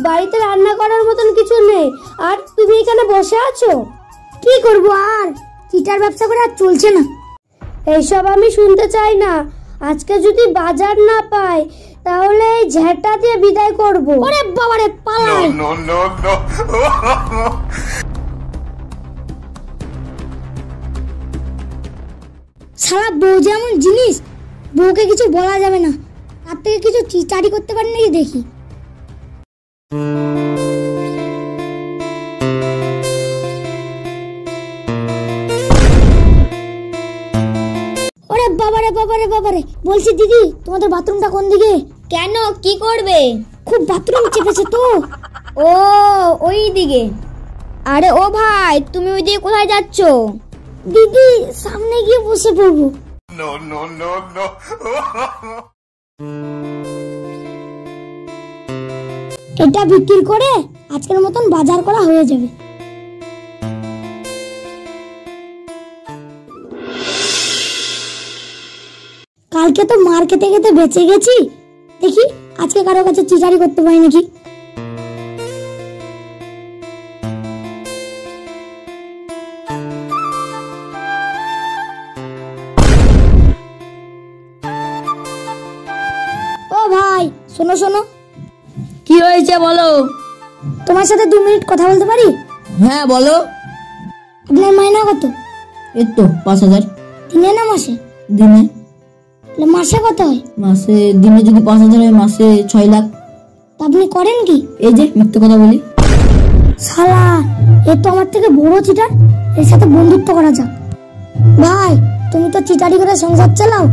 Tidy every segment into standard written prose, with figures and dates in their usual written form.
বাড়িতে রান্না করার মতন কিছু নেই আর তুমি এখানে বসে আছো। কি করব, আর চিটার ব্যবসা করে আর চলছে না। এইসব আমি শুনতে চাই না। আজকে যদি বাজার না পাই তাহলে এই ঝেঁটা দিয়ে বিদায় করব। ওরে বাবারে, পালাই। শালা বউ যেমন জিনিস, বউকে কিছু বলা যাবে না। তার থেকে কিছু চিটারি করতে পারি নাকি দেখি। ওরে বাবারে বাবারে বাবারে, বলছি দিদি তোমাদের বাথরুমটা কোন দিকে? কেন, কি করবে? খুব বাথরুম চেপেছে তো। ও ওই দিকে। আরে ও ভাই, তুমি ওই দিকে কোথায় যাচ্ছ? দিদি সামনে গিয়ে বসে পড়বো। এটা বিক্রি করে আজকের মতন বাজার করা হয়ে যাবে। কালকে তো মার খেতে খেতে বেঁচে গেছি, দেখি আজকে কারো কাছে চিটারি করতে পারি নাকি। ও ভাই, শোনো শোনো। কি হয়েছে বলো। তোমার সাথে 2 মিনিট কথা বলতে পারি? হ্যাঁ বলো। আপনার মাইনা কত? এই তো 5000। দিনে না মাসে? দিনে। মাসে কত হয়? মাসে, দিনে যদি 5000 হয় মাসে 6 লাখ। আপনি করেন কি? এই যে মিথ্যে কথা বলি। শালা, এ তো আমার থেকে বড় চিটার, এর সাথে বন্ধুত্ব করা যাক। ভাই তুমি তো চিটারি করে সংসার চালাও,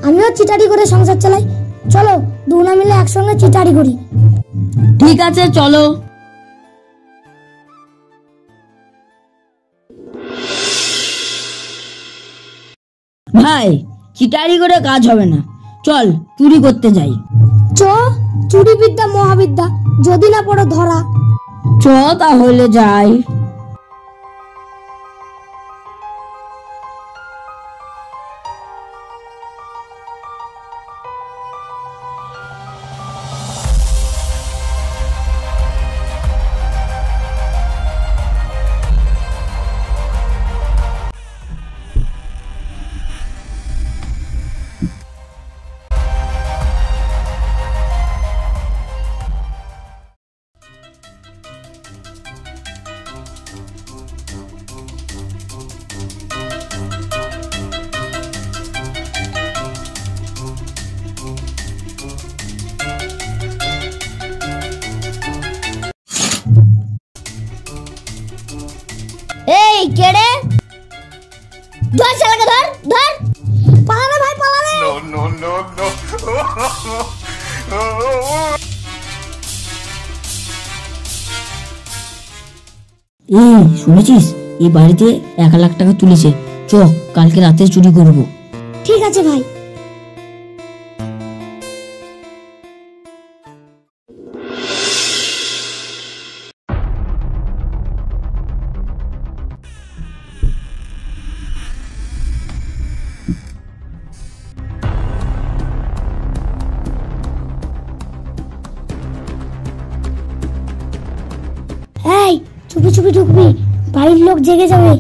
আমিও চিটারি করে সংসার চালাই। চলো দুনা মিলে একসঙ্গে চিটারি করি। ঠিক আছে চলো। ভাই চিটারি করে কাজ হবে না, চল চুরি করতে যাই। চ, চুরি বিদ্যা মহাবিদ্যা, যদি না পড়ো ধরা। চ তাহলে যাই। এই কে রে? ধর শালাকে, ধর ধর। পালালে ভাই, পালালে। এই শুনেছিস, এই বাড়িতে 1 লাখ টাকা তুলেছে। চ কালকে রাতে চুরি করব। ঠিক আছে ভাই। এই চুপি চুপি ঢুকবি, বাড়ির লোক জেগে যাবে।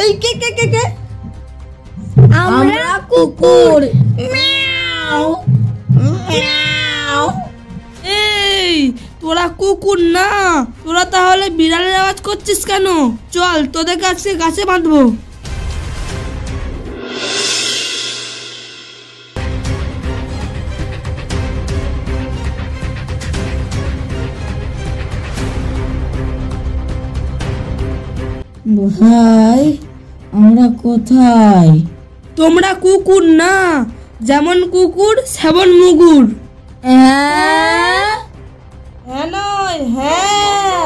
এই কে কে কে কে? আমরা কুকুর। মিয়াও মিয়াও। এই তোরা কুকুর না, তোরা তাহলে বিড়ালের আওয়াজ করছিস কেন? চল তোদেরকে আজকে গাছে বাঁধবো। ভাই আমরা কোথায়? তোমরা কুকুর না, যেমন কুকুর সেমন মুগুর। হ্যাঁ নয়, হ্যাঁ।